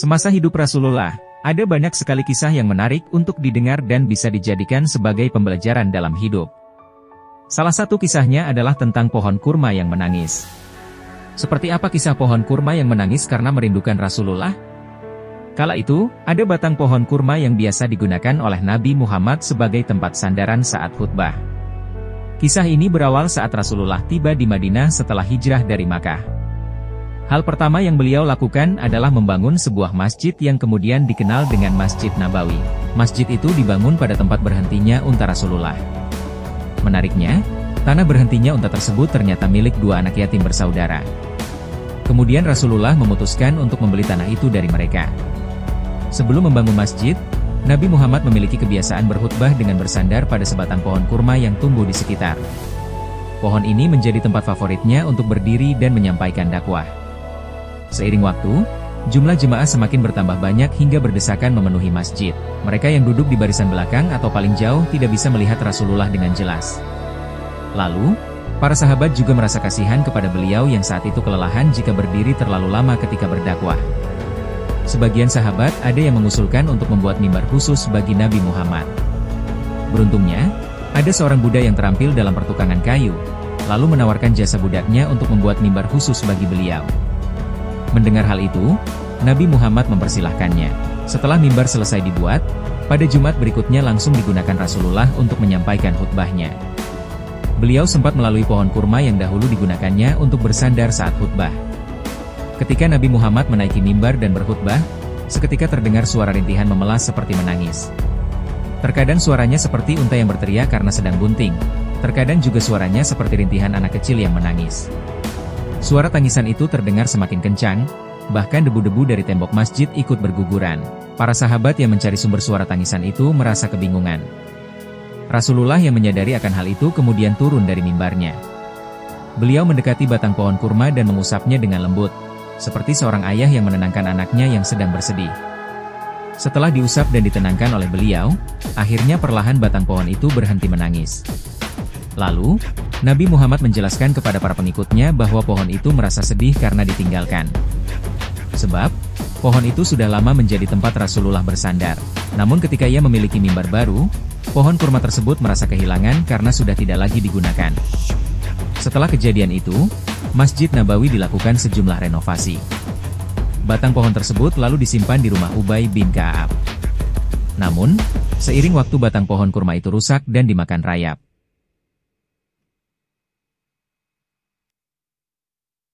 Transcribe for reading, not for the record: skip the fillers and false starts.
Semasa hidup Rasulullah, ada banyak sekali kisah yang menarik untuk didengar dan bisa dijadikan sebagai pembelajaran dalam hidup. Salah satu kisahnya adalah tentang pohon kurma yang menangis. Seperti apa kisah pohon kurma yang menangis karena merindukan Rasulullah? Kala itu, ada batang pohon kurma yang biasa digunakan oleh Nabi Muhammad sebagai tempat sandaran saat khutbah. Kisah ini berawal saat Rasulullah tiba di Madinah setelah hijrah dari Makkah. Hal pertama yang beliau lakukan adalah membangun sebuah masjid yang kemudian dikenal dengan Masjid Nabawi. Masjid itu dibangun pada tempat berhentinya unta Rasulullah. Menariknya, tanah berhentinya unta tersebut ternyata milik dua anak yatim bersaudara. Kemudian Rasulullah memutuskan untuk membeli tanah itu dari mereka. Sebelum membangun masjid, Nabi Muhammad memiliki kebiasaan berkhutbah dengan bersandar pada sebatang pohon kurma yang tumbuh di sekitar. Pohon ini menjadi tempat favoritnya untuk berdiri dan menyampaikan dakwah. Seiring waktu, jumlah jemaah semakin bertambah banyak hingga berdesakan memenuhi masjid. Mereka yang duduk di barisan belakang atau paling jauh tidak bisa melihat Rasulullah dengan jelas. Lalu, para sahabat juga merasa kasihan kepada beliau yang saat itu kelelahan jika berdiri terlalu lama ketika berdakwah. Sebagian sahabat ada yang mengusulkan untuk membuat mimbar khusus bagi Nabi Muhammad. Beruntungnya, ada seorang budak yang terampil dalam pertukangan kayu, lalu menawarkan jasa budaknya untuk membuat mimbar khusus bagi beliau. Mendengar hal itu, Nabi Muhammad mempersilahkannya. Setelah mimbar selesai dibuat, pada Jumat berikutnya langsung digunakan Rasulullah untuk menyampaikan khutbahnya. Beliau sempat melalui pohon kurma yang dahulu digunakannya untuk bersandar saat khutbah. Ketika Nabi Muhammad menaiki mimbar dan berkhutbah, seketika terdengar suara rintihan memelas seperti menangis. Terkadang suaranya seperti unta yang berteriak karena sedang bunting, terkadang juga suaranya seperti rintihan anak kecil yang menangis. Suara tangisan itu terdengar semakin kencang, bahkan debu-debu dari tembok masjid ikut berguguran. Para sahabat yang mencari sumber suara tangisan itu merasa kebingungan. Rasulullah yang menyadari akan hal itu kemudian turun dari mimbarnya. Beliau mendekati batang pohon kurma dan mengusapnya dengan lembut, seperti seorang ayah yang menenangkan anaknya yang sedang bersedih. Setelah diusap dan ditenangkan oleh beliau, akhirnya perlahan batang pohon itu berhenti menangis. Lalu, Nabi Muhammad menjelaskan kepada para pengikutnya bahwa pohon itu merasa sedih karena ditinggalkan. Sebab, pohon itu sudah lama menjadi tempat Rasulullah bersandar. Namun ketika ia memiliki mimbar baru, pohon kurma tersebut merasa kehilangan karena sudah tidak lagi digunakan. Setelah kejadian itu, Masjid Nabawi dilakukan sejumlah renovasi. Batang pohon tersebut lalu disimpan di rumah Ubay bin Ka'ab. Namun, seiring waktu batang pohon kurma itu rusak dan dimakan rayap.